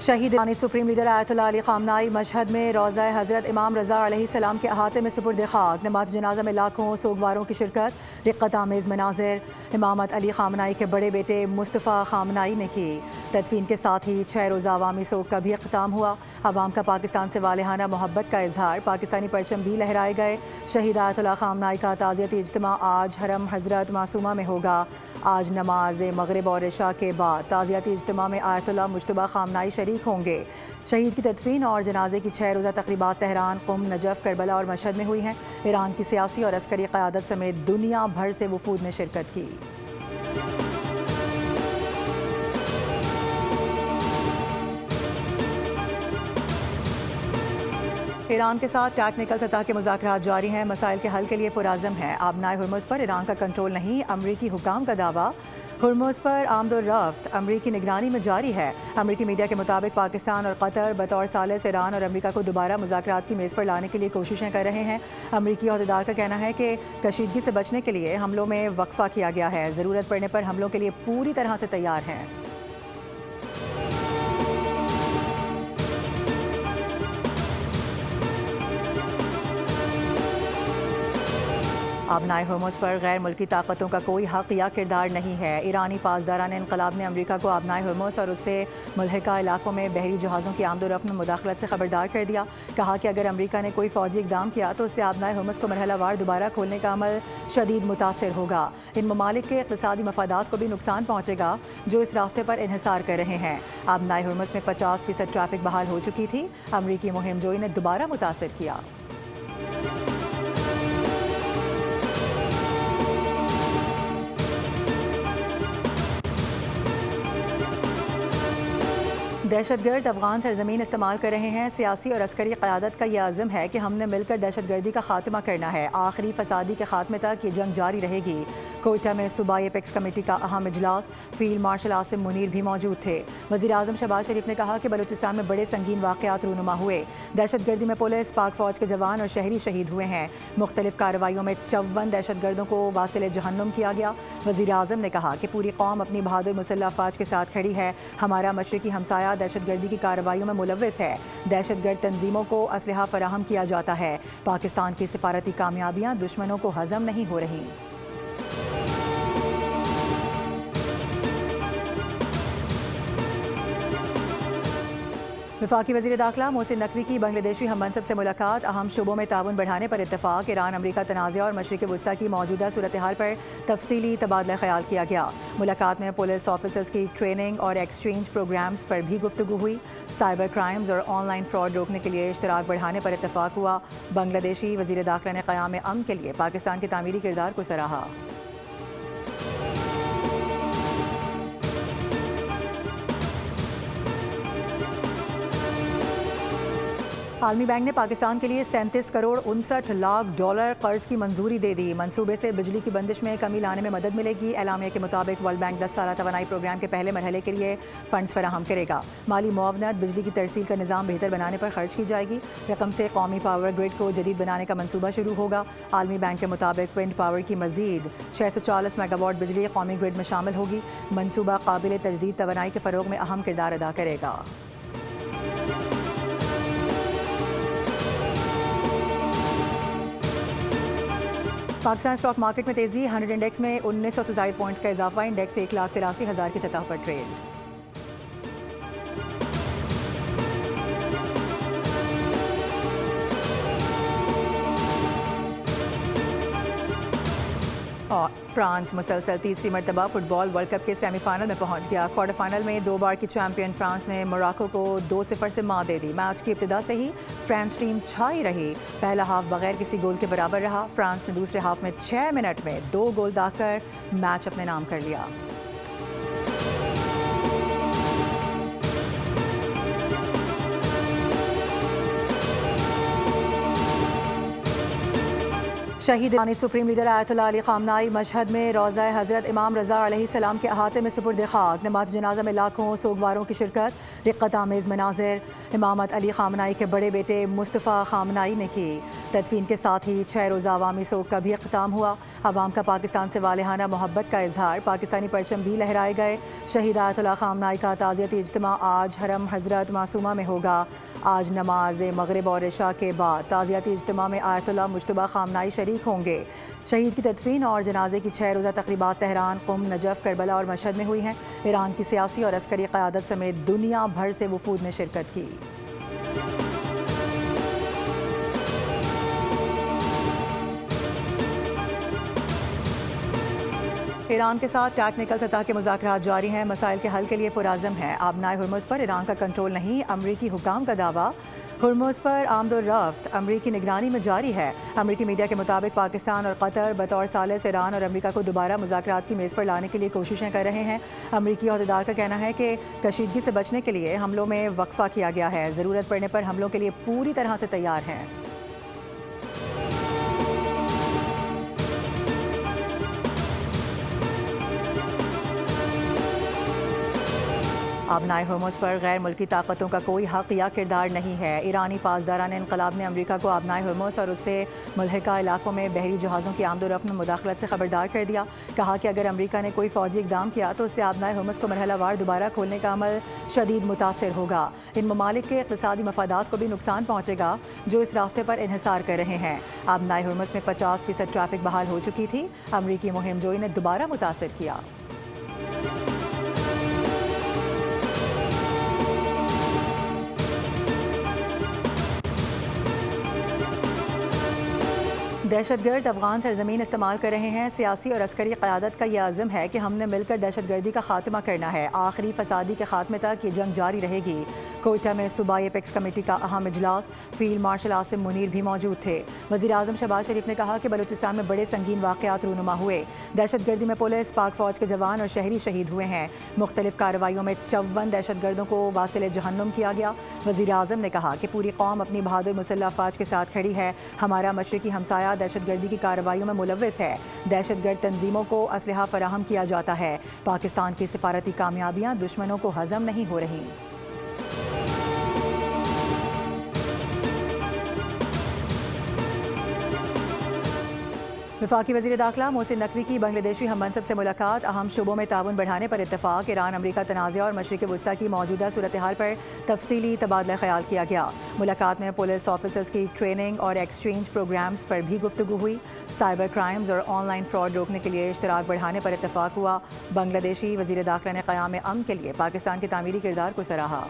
شہید ایرانی supreme leader آیت اللہ علی خامنائی مشہد میں روضہ حضرت امام رضا علیہ السلام کے احاطے میں سپرد خاک. نماز جنازہ میں لاکھوں سوگواروں کی شرکت. رقت آمیز مناظر امامت علی خامنائی کے بڑے بیٹے مصطفیٰ خامنائی نے کی. تدفین کے ساتھ ہی 6 روزہ عوامی سوگ کا بھی اختتام ہوا. عوام کا پاکستان سے والہانہ محبت کا اظہار. پاکستانی پرچم بھی لہرائے گئے. شہید آیت اللہ خامنائی کا تعزیتی اجتماع آج حرم حضرت معصومہ میں ہوگا. آج نماز مغرب اور عشاء کے بعد تعزیتی اجتماع میں آیت اللہ مجتبیٰ خامنائی شریک ہوں گے. شہید کی تدفین اور جنازے کی 6 روزہ تقریبات تہران، قم، نجف، کربلا اور مشہد میں ہوئی ہیں. ایران کی سیاسی اور عسکری قیادت سمیت دنیا بھر سے وفود نے شرکت کی. ایران کے ساتھ ٹیکنیکل سطح کے مذاکرات جاری ہیں. مسائل کے حل کے لیے پرعزم ہے. آبنائے ہرمز پر ایران کا کنٹرول نہیں، امریکی حکام کا دعویٰ. ہرمز پر آمد و رفت امریکی نگرانی میں جاری ہے. امریکی میڈیا کے مطابق پاکستان اور قطر بطور ثالث ایران اور امریکہ کو دوبارہ مذاکرات کی میز پر لانے کے لیے کوششیں کر رہے ہیں. امریکی عہدیدار کا کہنا ہے کہ کشیدگی سے بچنے کے لیے حملوں میں وقفہ کیا گیا ہے. ضرورت پڑنے پر حملوں کے لیے پوری طرح سے تیار ہیں. آبنائے ہرمز پر غیر ملکی طاقتوں کا کوئی حق یا کردار نہیں ہے. ایرانی پاسداران انقلاب نے امریکہ کو آبنائے ہرمز اور اس سے ملحقہ علاقوں میں بحری جہازوں کی آمد و رفت میں مداخلت سے خبردار کر دیا. کہا کہ اگر امریکہ نے کوئی فوجی اقدام کیا تو اس سے آبنائے ہرمز کو مرحلہ وار دوبارہ کھولنے کا عمل شدید متاثر ہوگا. ان ممالک کے اقتصادی مفادات کو بھی نقصان پہنچے گا جو اس راستے پر انحصار کر رہے ہیں. آبنائے ہرمز میں 50% ٹریفک بحال ہو چکی تھی. امریکی مہم جوئی نے دوبارہ متاثر کیا. دہشت گرد افغان سرزمین استعمال کر رہے ہیں. سیاسی اور عسکری قیادت کا یہ عزم ہے کہ ہم نے مل کر دہشت گردی کا خاتمہ کرنا ہے. آخری فسادی کے خاتمے تک یہ جنگ جاری رہے گی. کوئٹہ میں صوبائی ایپیکس کمیٹی کا اہم اجلاس. فیلڈ مارشل عاصم منیر بھی موجود تھے. وزیر اعظم شہباز شریف نے کہا کہ بلوچستان میں بڑے سنگین واقعات رونما ہوئے. دہشت گردی میں پولیس، پاک فوج کے جوان اور شہری شہید ہوئے ہیں. مختلف کارروائیوں میں 54 دہشت گردوں کو واصل جہنم کیا گیا. وزیر اعظم نے کہا کہ پوری قوم اپنی بہادر مسلح افواج کے ساتھ کھڑی ہے. ہمارا مشرقی ہمسایہ دہشت گردی کی کارروائیوں میں ملوث ہے. دہشت گرد تنظیموں کو اسلحہ فراہم کیا جاتا ہے. پاکستان کی سفارتی کامیابیاں دشمنوں کو ہضم نہیں ہو رہی. وفاقی وزیر داخلہ محسن نقوی کی بنگلہ دیشی ہم منصب سے ملاقات. اہم شعبوں میں تعاون بڑھانے پر اتفاق. ایران امریکہ تنازع اور مشرق وسطیٰ کی موجودہ صورتحال پر تفصیلی تبادلہ خیال کیا گیا. ملاقات میں پولیس آفیسرز کی ٹریننگ اور ایکسچینج پروگرامز پر بھی گفتگو ہوئی. سائبر کرائمز اور آن لائن فراڈ روکنے کے لیے اشتراک بڑھانے پر اتفاق ہوا. بنگلہ دیشی وزیر داخلہ نے قیام امن کے لیے پاکستان کے تعمیری کردار کو سراہا. عالمی بینک نے پاکستان کے لیے 37 کروڑ 59 لاکھ ڈالر قرض کی منظوری دے دی. منصوبے سے بجلی کی بندش میں کمی لانے میں مدد ملے گی. اعلامیہ کے مطابق ورلڈ بینک 10 سالہ توانائی پروگرام کے پہلے مرحلے کے لیے فنڈز فراہم کرے گا. مالی معاونت بجلی کی ترسیل کا نظام بہتر بنانے پر خرچ کی جائے گی. رقم سے قومی پاور گرڈ کو جدید بنانے کا منصوبہ شروع ہوگا. عالمی بینک کے مطابق ونڈ پاور کی مزید 640 میگا واٹ بجلی قومی گرڈ میں شامل ہوگی. منصوبہ قابل تجدید توانائی کے فروغ میں اہم کردار ادا کرے گا. پاکستان اسٹاک مارکیٹ میں تیزی. 100 انڈیکس میں 1900 سے زائد پوائنٹس کا اضافہ. انڈیکس 1,83,000 کی سطح پر ٹریڈ. اور فرانس مسلسل تیسری مرتبہ فٹ بال ورلڈ کپ کے سیمی فائنل میں پہنچ گیا. کوارٹر فائنل میں 2 بار کی چیمپئن فرانس نے موراکو کو 2-0 سے مات دے دی. میچ کی ابتدا سے ہی فرانس ٹیم چھائی رہی. پہلا ہاف بغیر کسی گول کے برابر رہا. فرانس نے دوسرے ہاف میں 6 منٹ میں 2 گول داغ کر میچ اپنے نام کر لیا. شہید ایرانی سپریم لیڈر آیت اللہ علی خامنائی مشہد میں روضہ حضرت امام رضا علیہ السلام کے احاطے میں سپرد خاک. نماز جنازہ میں لاکھوں سوگواروں کی شرکت. رقت آمیز مناظر امامت علی خامنائی کے بڑے بیٹے مصطفیٰ خامنائی نے کی. تدفین کے ساتھ ہی 6 روزہ عوامی سوگ کا بھی اختتام ہوا. عوام کا پاکستان سے والہانہ محبت کا اظہار، پاکستانی پرچم بھی لہرائے گئے۔ شہید آیت اللہ خامنہ ای کا تعزیتی اجتماع آج حرم حضرت معصومہ میں ہوگا۔ آج نماز مغرب اور عشاء کے بعد تعزیتی اجتماع میں آیت اللہ مجتبیٰ خامنہ ای شریک ہوں گے۔ شہید کی تدفین اور جنازے کی 6 روزہ تقریبات تہران، قم، نجف، کربلا اور مشہد میں ہوئی ہیں۔ ایران کی سیاسی اور عسکری قیادت سمیت دنیا بھر سے وفود نے شرکت کی۔ ایران کے ساتھ ٹیکنیکل سطح کے مذاکرات جاری ہیں، مسائل کے حل کے لیے پرعزم ہیں۔ آبنائے ہرمز پر ایران کا کنٹرول نہیں، امریکی حکام کا دعویٰ۔ ہرمز پر آمد و رفت امریکی نگرانی میں جاری ہے۔ امریکی میڈیا کے مطابق پاکستان اور قطر بطور ثالث ایران اور امریکہ کو دوبارہ مذاکرات کی میز پر لانے کے لیے کوششیں کر رہے ہیں۔ امریکی عہدیدار کا کہنا ہے کہ کشیدگی سے بچنے کے لیے حملوں میں وقفہ کیا گیا ہے، ضرورت پڑنے پر حملوں کے لیے پوری طرح سے تیار ہیں۔ آبنائے ہرمز پر غیر ملکی طاقتوں کا کوئی حق یا کردار نہیں ہے۔ ایرانی پاسداران انقلاب نے امریکہ کو آبنائے ہرمز اور اس سے ملحقہ علاقوں میں بحری جہازوں کی آمد و رفت میں مداخلت سے خبردار کر دیا۔ کہا کہ اگر امریکہ نے کوئی فوجی اقدام کیا تو اس سے آبنائے ہرمز کو مرحلہ وار دوبارہ کھولنے کا عمل شدید متاثر ہوگا۔ ان ممالک کے اقتصادی مفادات کو بھی نقصان پہنچے گا جو اس راستے پر انحصار کر رہے ہیں۔ آبنائے ہرمز میں 50% ٹریفک بحال ہو چکی تھی۔ امریکی مہم جوئی نے دوبارہ متاثر کیا۔ دہشت گرد افغان سرزمین استعمال کر رہے ہیں۔ سیاسی اور عسکری قیادت کا یہ عزم ہے کہ ہم نے مل کر دہشت گردی کا خاتمہ کرنا ہے۔ آخری فسادی کے خاتمے تک یہ جنگ جاری رہے گی۔ کوئٹہ میں صوبائی ایپیکس کمیٹی کا اہم اجلاس، فیلڈ مارشل عاصم منیر بھی موجود تھے۔ وزیر اعظم شہباز شریف نے کہا کہ بلوچستان میں بڑے سنگین واقعات رونما ہوئے۔ دہشت گردی میں پولیس، پاک فوج کے جوان اور شہری شہید ہوئے ہیں۔ مختلف کارروائیوں میں 54 دہشت گردوں کو واصل جہنم کیا گیا۔ وزیر اعظم نے کہا کہ پوری قوم اپنی بہادر مسلح افواج کے ساتھ کھڑی ہے۔ ہمارا مشرقی ہمسایہ دہشت گردی کی کارروائیوں میں ملوث ہے۔ دہشت گرد تنظیموں کو اسلحہ فراہم کیا جاتا ہے۔ پاکستان کی سفارتی کامیابیاں دشمنوں کو ہضم نہیں ہو رہی۔ وفاقی وزیر داخلہ محسن نقوی کی بنگلہ دیشی ہم منصب سے ملاقات، اہم شعبوں میں تعاون بڑھانے پر اتفاق۔ ایران امریکہ تنازع اور مشرق وسطیٰ کی موجودہ صورتحال پر تفصیلی تبادلہ خیال کیا گیا۔ ملاقات میں پولیس آفیسرز کی ٹریننگ اور ایکسچینج پروگرامز پر بھی گفتگو ہوئی۔ سائبر کرائمز اور آن لائن فراڈ روکنے کے لیے اشتراک بڑھانے پر اتفاق ہوا۔ بنگلہ دیشی وزیر داخلہ نے قیام امن کے لیے پاکستان کے تعمیری کردار کو سراہا۔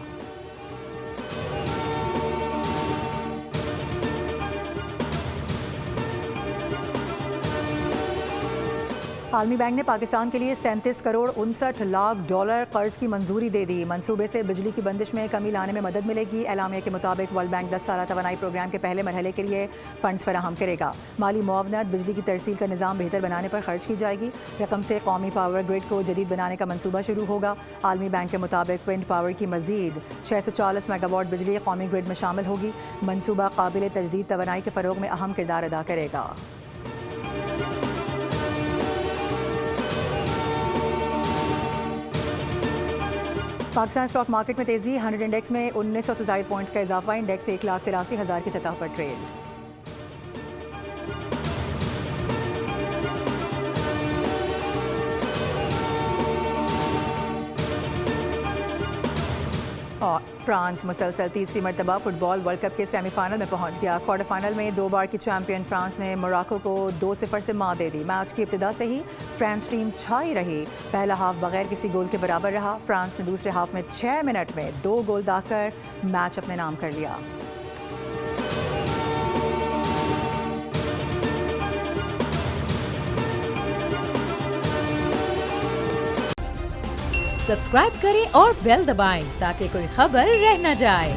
عالمی بینک نے پاکستان کے لیے 37 کروڑ 59 لاکھ ڈالر قرض کی منظوری دے دی۔ منصوبے سے بجلی کی بندش میں کمی لانے میں مدد ملے گی۔ اعلامیہ کے مطابق ورلڈ بینک 10 سالہ توانائی پروگرام کے پہلے مرحلے کے لیے فنڈز فراہم کرے گا۔ مالی معاونت بجلی کی ترسیل کا نظام بہتر بنانے پر خرچ کی جائے گی۔ رقم سے قومی پاور گرڈ کو جدید بنانے کا منصوبہ شروع ہوگا۔ عالمی بینک کے مطابق ونڈ پاور کی مزید 640 میگا واٹ بجلی قومی گرڈ میں شامل ہوگی۔ منصوبہ قابل تجدید توانائی کے فروغ میں اہم کردار ادا کرے گا۔ پاکستان اسٹاک مارکیٹ میں تیزی، 100 انڈیکس میں 1900 سے زائد پوائنٹس کا اضافہ، انڈیکس 1,83,000 کی سطح پر ٹریڈ۔ اور فرانس مسلسل تیسری مرتبہ فٹ بال ورلڈ کپ کے سیمی فائنل میں پہنچ گیا۔ کوارٹر فائنل میں 2 بار کی چیمپئن فرانس نے موراکو کو 2-0 سے مات دے دی۔ میچ کی ابتدا سے ہی فرانس ٹیم چھائی رہی۔ پہلا ہاف بغیر کسی گول کے برابر رہا۔ فرانس نے دوسرے ہاف میں 6 منٹ میں 2 گول داغ کر میچ اپنے نام کر لیا۔ سبسکرائب کریں اور بیل دبائیں تاکہ کوئی خبر رہ نہ جائے۔